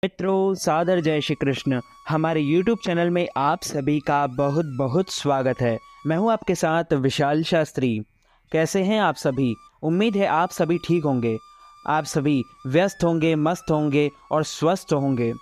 मित्रों, सादर जय श्री कृष्ण। हमारे YouTube चैनल में आप सभी का बहुत बहुत स्वागत है। मैं हूं आपके साथ विशाल शास्त्री। कैसे हैं आप सभी? उम्मीद है आप सभी ठीक होंगे। आप सभी व्यस्त होंगे, मस्त होंगे और स्वस्थ होंगे।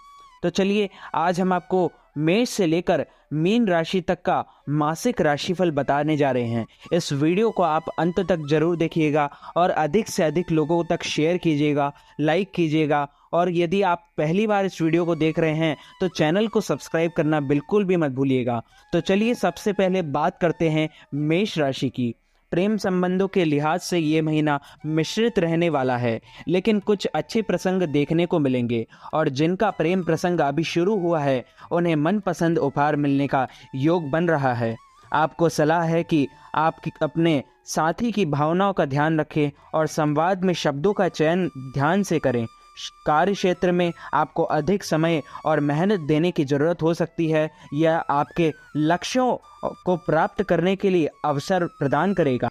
तो चलिए, आज हम आपको मेष से लेकर मीन राशि तक का मासिक राशिफल बताने जा रहे हैं। इस वीडियो को आप अंत तक जरूर देखिएगा और अधिक से अधिक लोगों तक शेयर कीजिएगा, लाइक कीजिएगा। और यदि आप पहली बार इस वीडियो को देख रहे हैं तो चैनल को सब्सक्राइब करना बिल्कुल भी मत भूलिएगा। तो चलिए, सबसे पहले बात करते हैं मेष राशि की। प्रेम संबंधों के लिहाज से ये महीना मिश्रित रहने वाला है, लेकिन कुछ अच्छे प्रसंग देखने को मिलेंगे और जिनका प्रेम प्रसंग अभी शुरू हुआ है उन्हें मनपसंद उपहार मिलने का योग बन रहा है। आपको सलाह है कि आप अपने साथी की भावनाओं का ध्यान रखें और संवाद में शब्दों का चयन ध्यान से करें। कार्य क्षेत्र में आपको अधिक समय और मेहनत देने की ज़रूरत हो सकती है। यह आपके लक्ष्यों को प्राप्त करने के लिए अवसर प्रदान करेगा।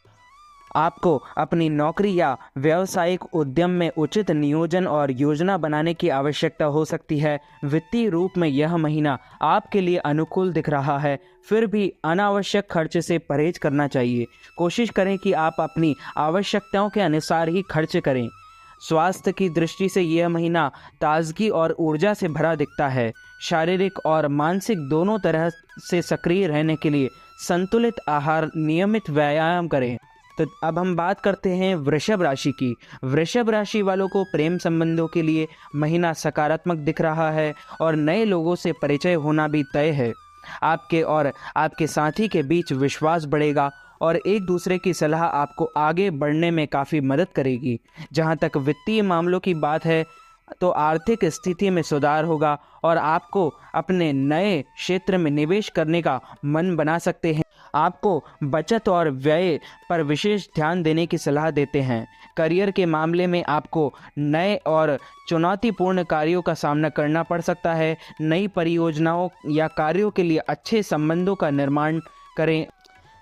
आपको अपनी नौकरी या व्यावसायिक उद्यम में उचित नियोजन और योजना बनाने की आवश्यकता हो सकती है। वित्तीय रूप में यह महीना आपके लिए अनुकूल दिख रहा है, फिर भी अनावश्यक खर्च से परहेज करना चाहिए। कोशिश करें कि आप अपनी आवश्यकताओं के अनुसार ही खर्च करें। स्वास्थ्य की दृष्टि से यह महीना ताजगी और ऊर्जा से भरा दिखता है। शारीरिक और मानसिक दोनों तरह से सक्रिय रहने के लिए संतुलित आहार, नियमित व्यायाम करें। तो अब हम बात करते हैं वृषभ राशि की। वृषभ राशि वालों को प्रेम संबंधों के लिए महीना सकारात्मक दिख रहा है और नए लोगों से परिचय होना भी तय है। आपके और आपके साथी के बीच विश्वास बढ़ेगा और एक दूसरे की सलाह आपको आगे बढ़ने में काफ़ी मदद करेगी। जहां तक वित्तीय मामलों की बात है तो आर्थिक स्थिति में सुधार होगा और आपको अपने नए क्षेत्र में निवेश करने का मन बना सकते हैं। आपको बचत और व्यय पर विशेष ध्यान देने की सलाह देते हैं। करियर के मामले में आपको नए और चुनौतीपूर्ण कार्यों का सामना करना पड़ सकता है। नई परियोजनाओं या कार्यों के लिए अच्छे संबंधों का निर्माण करें।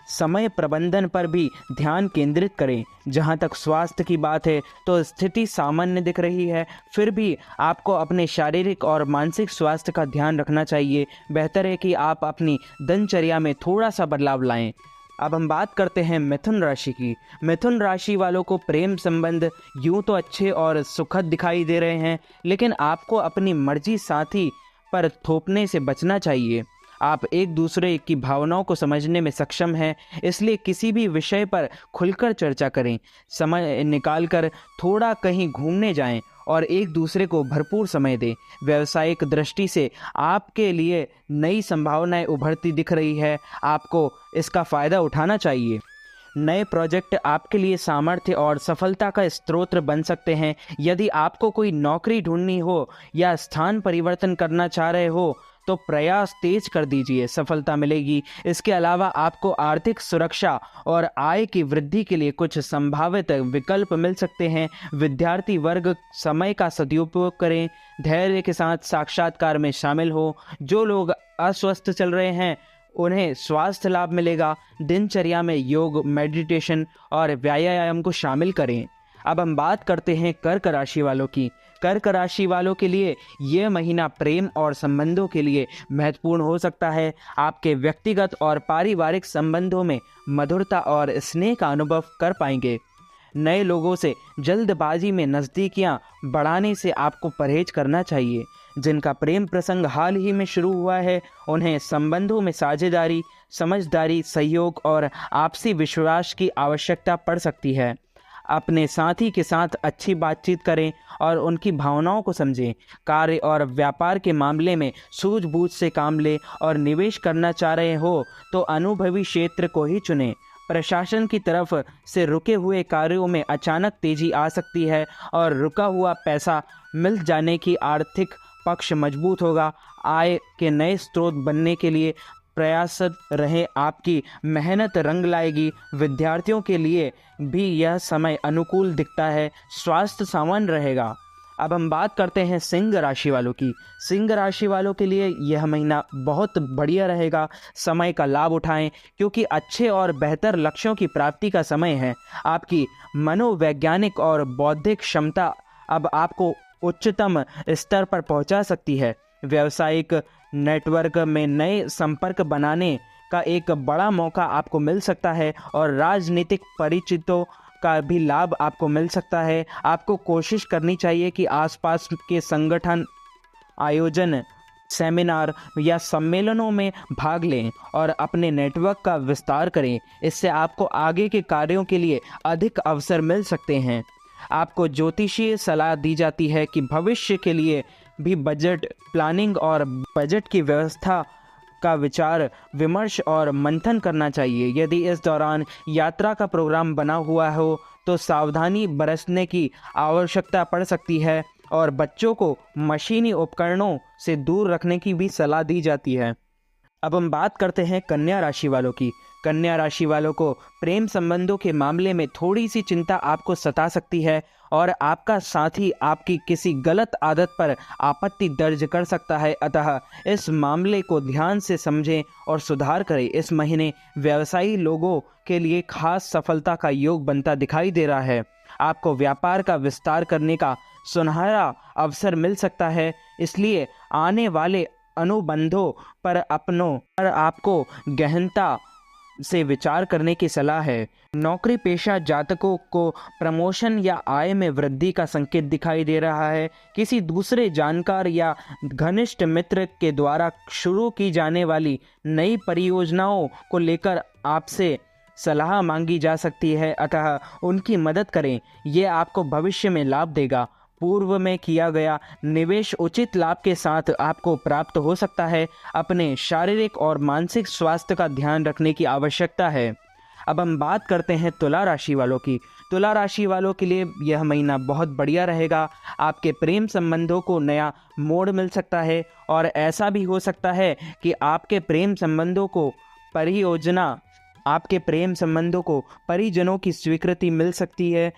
समय प्रबंधन पर भी ध्यान केंद्रित करें। जहां तक स्वास्थ्य की बात है तो स्थिति सामान्य दिख रही है, फिर भी आपको अपने शारीरिक और मानसिक स्वास्थ्य का ध्यान रखना चाहिए। बेहतर है कि आप अपनी दिनचर्या में थोड़ा सा बदलाव लाएं। अब हम बात करते हैं मिथुन राशि की। मिथुन राशि वालों को प्रेम संबंध यूं तो अच्छे और सुखद दिखाई दे रहे हैं, लेकिन आपको अपनी मर्जी साथी पर थोपने से बचना चाहिए। आप एक दूसरे की भावनाओं को समझने में सक्षम हैं, इसलिए किसी भी विषय पर खुलकर चर्चा करें। समय निकालकर थोड़ा कहीं घूमने जाएं और एक दूसरे को भरपूर समय दें। व्यावसायिक दृष्टि से आपके लिए नई संभावनाएं उभरती दिख रही है, आपको इसका फ़ायदा उठाना चाहिए। नए प्रोजेक्ट आपके लिए सामर्थ्य और सफलता का स्रोत बन सकते हैं। यदि आपको कोई नौकरी ढूंढनी हो या स्थान परिवर्तन करना चाह रहे हो तो प्रयास तेज कर दीजिए, सफलता मिलेगी। इसके अलावा आपको आर्थिक सुरक्षा और आय की वृद्धि के लिए कुछ संभावित विकल्प मिल सकते हैं। विद्यार्थी वर्ग समय का सदुपयोग करें, धैर्य के साथ साक्षात्कार में शामिल हो। जो लोग अस्वस्थ चल रहे हैं उन्हें स्वास्थ्य लाभ मिलेगा। दिनचर्या में योग, मेडिटेशन और व्यायाम को शामिल करें। अब हम बात करते हैं कर्क राशि वालों की। कर्क राशि वालों के लिए यह महीना प्रेम और संबंधों के लिए महत्वपूर्ण हो सकता है। आपके व्यक्तिगत और पारिवारिक संबंधों में मधुरता और स्नेह का अनुभव कर पाएंगे। नए लोगों से जल्दबाजी में नज़दीकियां बढ़ाने से आपको परहेज करना चाहिए। जिनका प्रेम प्रसंग हाल ही में शुरू हुआ है उन्हें संबंधों में साझेदारी, समझदारी, सहयोग और आपसी विश्वास की आवश्यकता पड़ सकती है। अपने साथी के साथ अच्छी बातचीत करें और उनकी भावनाओं को समझें। कार्य और व्यापार के मामले में सूझबूझ से काम लें और निवेश करना चाह रहे हो तो अनुभवी क्षेत्र को ही चुनें। प्रशासन की तरफ से रुके हुए कार्यों में अचानक तेजी आ सकती है और रुका हुआ पैसा मिल जाने की आर्थिक पक्ष मजबूत होगा। आय के नए स्रोत बनने के लिए प्रयासरत रहें, आपकी मेहनत रंग लाएगी। विद्यार्थियों के लिए भी यह समय अनुकूल दिखता है। स्वास्थ्य सामान्य रहेगा। अब हम बात करते हैं सिंह राशि वालों की। सिंह राशि वालों के लिए यह महीना बहुत बढ़िया रहेगा। समय का लाभ उठाएं क्योंकि अच्छे और बेहतर लक्ष्यों की प्राप्ति का समय है। आपकी मनोवैज्ञानिक और बौद्धिक क्षमता अब आपको उच्चतम स्तर पर पहुंचा सकती है। व्यावसायिक नेटवर्क में नए संपर्क बनाने का एक बड़ा मौका आपको मिल सकता है और राजनीतिक परिचितों का भी लाभ आपको मिल सकता है। आपको कोशिश करनी चाहिए कि आसपास के संगठन, आयोजन, सेमिनार या सम्मेलनों में भाग लें और अपने नेटवर्क का विस्तार करें। इससे आपको आगे के कार्यों के लिए अधिक अवसर मिल सकते हैं। आपको ज्योतिषीय सलाह दी जाती है कि भविष्य के लिए भी बजट प्लानिंग और बजट की व्यवस्था का विचार विमर्श और मंथन करना चाहिए। यदि इस दौरान यात्रा का प्रोग्राम बना हुआ हो तो सावधानी बरतने की आवश्यकता पड़ सकती है और बच्चों को मशीनी उपकरणों से दूर रखने की भी सलाह दी जाती है। अब हम बात करते हैं कन्या राशि वालों की। कन्या राशि वालों को प्रेम संबंधों के मामले में थोड़ी सी चिंता आपको सता सकती है और आपका साथी आपकी किसी गलत आदत पर आपत्ति दर्ज कर सकता है। अतः इस मामले को ध्यान से समझें और सुधार करें। इस महीने व्यवसायी लोगों के लिए खास सफलता का योग बनता दिखाई दे रहा है। आपको व्यापार का विस्तार करने का सुनहरा अवसर मिल सकता है, इसलिए आने वाले अनुबंधों पर आपको गहनता से विचार करने की सलाह है। नौकरी पेशा जातकों को प्रमोशन या आय में वृद्धि का संकेत दिखाई दे रहा है। किसी दूसरे जानकार या घनिष्ठ मित्र के द्वारा शुरू की जाने वाली नई परियोजनाओं को लेकर आपसे सलाह मांगी जा सकती है, अतः उनकी मदद करें। ये आपको भविष्य में लाभ देगा। पूर्व में किया गया निवेश उचित लाभ के साथ आपको प्राप्त हो सकता है। अपने शारीरिक और मानसिक स्वास्थ्य का ध्यान रखने की आवश्यकता है। अब हम बात करते हैं तुला राशि वालों की। तुला राशि वालों के लिए यह महीना बहुत बढ़िया रहेगा। आपके प्रेम संबंधों को नया मोड़ मिल सकता है और ऐसा भी हो सकता है कि आपके प्रेम संबंधों को परिजनों की स्वीकृति मिल सकती है।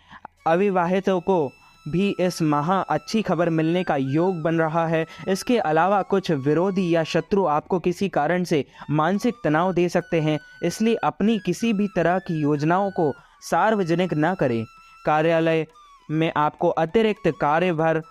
अविवाहितों को भी इस माह अच्छी खबर मिलने का योग बन रहा है। इसके अलावा कुछ विरोधी या शत्रु आपको किसी कारण से मानसिक तनाव दे सकते हैं, इसलिए अपनी किसी भी तरह की योजनाओं को सार्वजनिक न करें। कार्यालय में आपको अतिरिक्त कार्यभार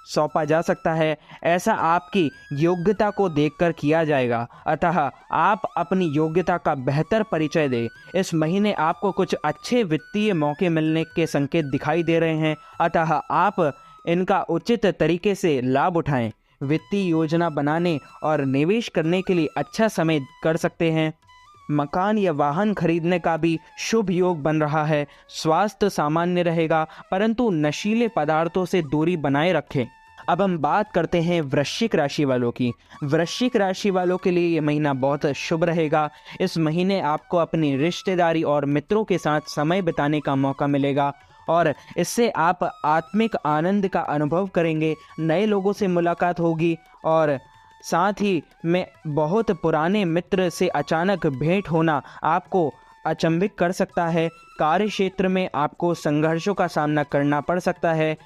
सौंपा जा सकता है, ऐसा आपकी योग्यता को देखकर किया जाएगा, अतः आप अपनी योग्यता का बेहतर परिचय दें। इस महीने आपको कुछ अच्छे वित्तीय मौके मिलने के संकेत दिखाई दे रहे हैं, अतः आप इनका उचित तरीके से लाभ उठाएं। वित्तीय योजना बनाने और निवेश करने के लिए अच्छा समय कर सकते हैं। मकान या वाहन खरीदने का भी शुभ योग बन रहा है। स्वास्थ्य सामान्य रहेगा, परंतु नशीले पदार्थों से दूरी बनाए रखें। अब हम बात करते हैं वृश्चिक राशि वालों की। वृश्चिक राशि वालों के लिए ये महीना बहुत शुभ रहेगा। इस महीने आपको अपनी रिश्तेदारी और मित्रों के साथ समय बिताने का मौका मिलेगा और इससे आप आत्मिक आनंद का अनुभव करेंगे। नए लोगों से मुलाकात होगी और साथ ही में बहुत पुराने मित्र से अचानक भेंट होना आपको अचंभित कर सकता है। कार्य क्षेत्र में आपको संघर्षों का सामना करना पड़ सकता है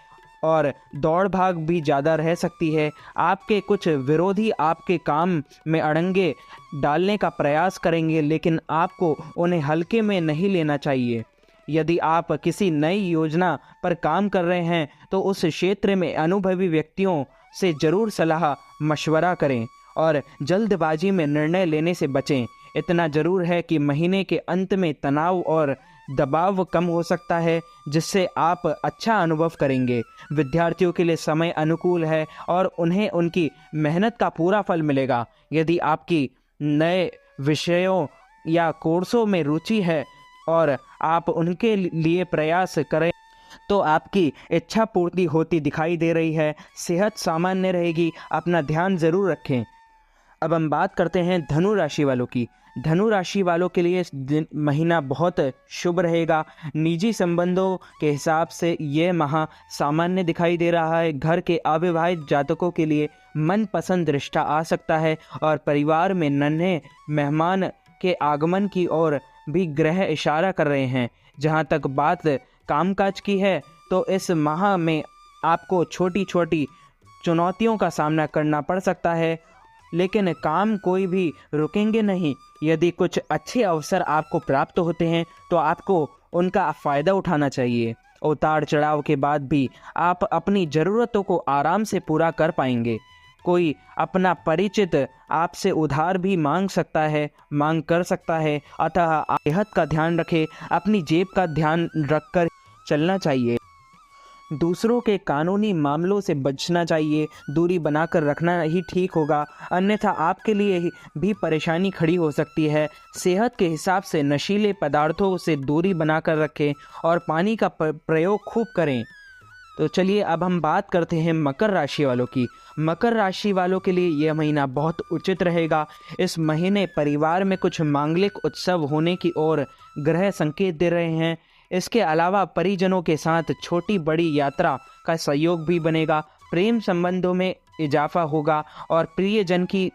और दौड़ भाग भी ज़्यादा रह सकती है। आपके कुछ विरोधी आपके काम में अड़ंगे डालने का प्रयास करेंगे, लेकिन आपको उन्हें हल्के में नहीं लेना चाहिए। यदि आप किसी नई योजना पर काम कर रहे हैं तो उस क्षेत्र में अनुभवी व्यक्तियों से जरूर सलाह मशवरा करें और जल्दबाजी में निर्णय लेने से बचें। इतना जरूर है कि महीने के अंत में तनाव और दबाव कम हो सकता है, जिससे आप अच्छा अनुभव करेंगे। विद्यार्थियों के लिए समय अनुकूल है और उन्हें उनकी मेहनत का पूरा फल मिलेगा। यदि आपकी नए विषयों या कोर्सों में रुचि है और आप उनके लिए प्रयास करें तो आपकी इच्छा पूर्ति होती दिखाई दे रही है। सेहत सामान्य रहेगी, अपना ध्यान जरूर रखें। अब हम बात करते हैं धनु राशि वालों की। धनु राशि वालों के लिए महीना बहुत शुभ रहेगा। निजी संबंधों के हिसाब से ये माह सामान्य दिखाई दे रहा है। घर के अविवाहित जातकों के लिए मनपसंद रिश्ता आ सकता है और परिवार में नन्हे मेहमान के आगमन की ओर भी ग्रह इशारा कर रहे हैं। जहां तक बात कामकाज की है तो इस माह में आपको छोटी छोटी चुनौतियों का सामना करना पड़ सकता है, लेकिन काम कोई भी रुकेंगे नहीं। यदि कुछ अच्छे अवसर आपको प्राप्त होते हैं तो आपको उनका फ़ायदा उठाना चाहिए। उतार चढ़ाव के बाद भी आप अपनी ज़रूरतों को आराम से पूरा कर पाएंगे। कोई अपना परिचित आपसे उधार भी मांग कर सकता है, अतः सेहत का ध्यान रखें, अपनी जेब का ध्यान रखकर चलना चाहिए। दूसरों के कानूनी मामलों से बचना चाहिए, दूरी बनाकर रखना ही ठीक होगा, अन्यथा आपके लिए भी परेशानी खड़ी हो सकती है। सेहत के हिसाब से नशीले पदार्थों से दूरी बनाकर रखें और पानी का प्रयोग खूब करें। तो चलिए अब हम बात करते हैं मकर राशि वालों की। मकर राशि वालों के लिए यह महीना बहुत उचित रहेगा। इस महीने परिवार में कुछ मांगलिक उत्सव होने की ओर ग्रह संकेत दे रहे हैं। इसके अलावा परिजनों के साथ छोटी बड़ी यात्रा का सहयोग भी बनेगा। प्रेम संबंधों में इजाफा होगा और प्रियजन की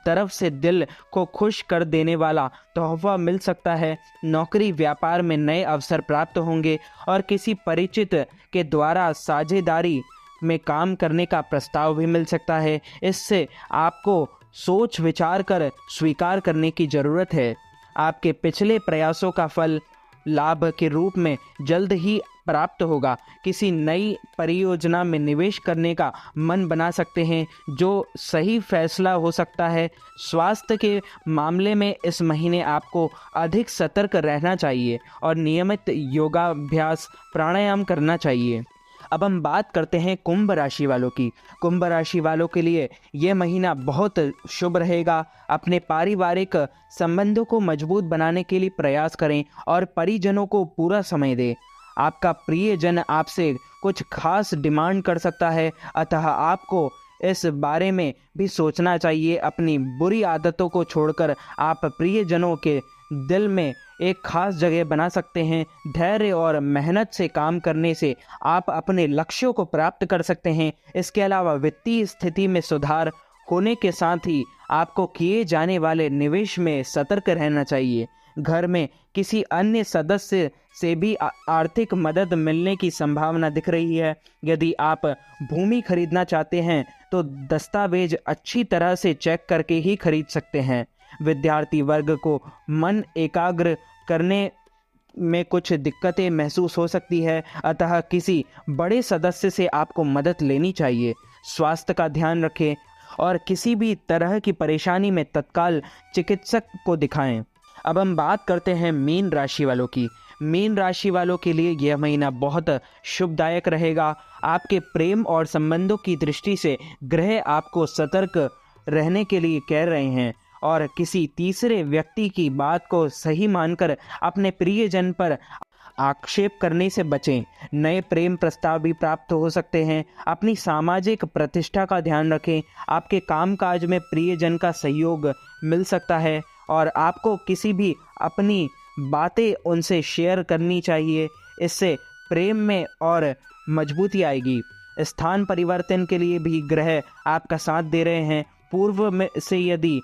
तरफ से दिल को खुश कर देने वाला तोहफा मिल सकता है। नौकरी व्यापार में नए अवसर प्राप्त होंगे और किसी परिचित के द्वारा साझेदारी में काम करने का प्रस्ताव भी मिल सकता है। इससे आपको सोच विचार कर स्वीकार करने की ज़रूरत है। आपके पिछले प्रयासों का फल लाभ के रूप में जल्द ही प्राप्त होगा। किसी नई परियोजना में निवेश करने का मन बना सकते हैं, जो सही फैसला हो सकता है। स्वास्थ्य के मामले में इस महीने आपको अधिक सतर्क रहना चाहिए और नियमित योगाभ्यास प्राणायाम करना चाहिए। अब हम बात करते हैं कुंभ राशि वालों की। कुंभ राशि वालों के लिए यह महीना बहुत शुभ रहेगा। अपने पारिवारिक संबंधों को मजबूत बनाने के लिए प्रयास करें और परिजनों को पूरा समय दें। आपका प्रियजन आपसे कुछ खास डिमांड कर सकता है, अतः आपको इस बारे में भी सोचना चाहिए। अपनी बुरी आदतों को छोड़कर आप प्रियजनों के दिल में एक खास जगह बना सकते हैं। धैर्य और मेहनत से काम करने से आप अपने लक्ष्यों को प्राप्त कर सकते हैं। इसके अलावा वित्तीय स्थिति में सुधार होने के साथ ही आपको किए जाने वाले निवेश में सतर्क रहना चाहिए। घर में किसी अन्य सदस्य से भी आर्थिक मदद मिलने की संभावना दिख रही है। यदि आप भूमि खरीदना चाहते हैं तो दस्तावेज अच्छी तरह से चेक करके ही खरीद सकते हैं। विद्यार्थी वर्ग को मन एकाग्र करने में कुछ दिक्कतें महसूस हो सकती है, अतः किसी बड़े सदस्य से आपको मदद लेनी चाहिए। स्वास्थ्य का ध्यान रखें और किसी भी तरह की परेशानी में तत्काल चिकित्सक को दिखाएं। अब हम बात करते हैं मीन राशि वालों की। मीन राशि वालों के लिए यह महीना बहुत शुभदायक रहेगा। आपके प्रेम और संबंधों की दृष्टि से ग्रह आपको सतर्क रहने के लिए कह रहे हैं और किसी तीसरे व्यक्ति की बात को सही मानकर अपने प्रियजन पर आक्षेप करने से बचें। नए प्रेम प्रस्ताव भी प्राप्त हो सकते हैं। अपनी सामाजिक प्रतिष्ठा का ध्यान रखें। आपके कामकाज में प्रियजन का सहयोग मिल सकता है और आपको किसी भी अपनी बातें उनसे शेयर करनी चाहिए। इससे प्रेम में और मजबूती आएगी। स्थान परिवर्तन के लिए भी ग्रह आपका साथ दे रहे हैं। पूर्व में से यदि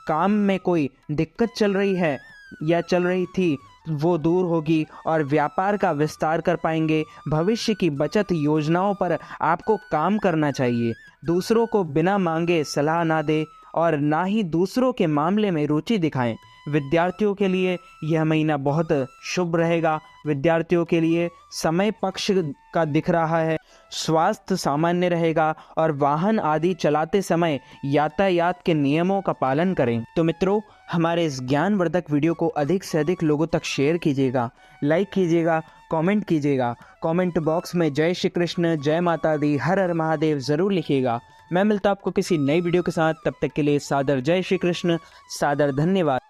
काम में कोई दिक्कत चल रही है या चल रही थी वो दूर होगी और व्यापार का विस्तार कर पाएंगे। भविष्य की बचत योजनाओं पर आपको काम करना चाहिए। दूसरों को बिना मांगे सलाह ना दें और ना ही दूसरों के मामले में रुचि दिखाएं। विद्यार्थियों के लिए यह महीना बहुत शुभ रहेगा। विद्यार्थियों के लिए समय पक्ष का दिख रहा है। स्वास्थ्य सामान्य रहेगा और वाहन आदि चलाते समय यातायात के नियमों का पालन करें। तो मित्रों, हमारे इस ज्ञानवर्धक वीडियो को अधिक से अधिक लोगों तक शेयर कीजिएगा, लाइक कीजिएगा, कमेंट कीजिएगा। कमेंट बॉक्स में जय श्री कृष्ण, जय माता दी, हर हर महादेव ज़रूर लिखिएगा। मैं मिलता आपको किसी नई वीडियो के साथ। तब तक के लिए सादर जय श्री कृष्ण, सादर धन्यवाद।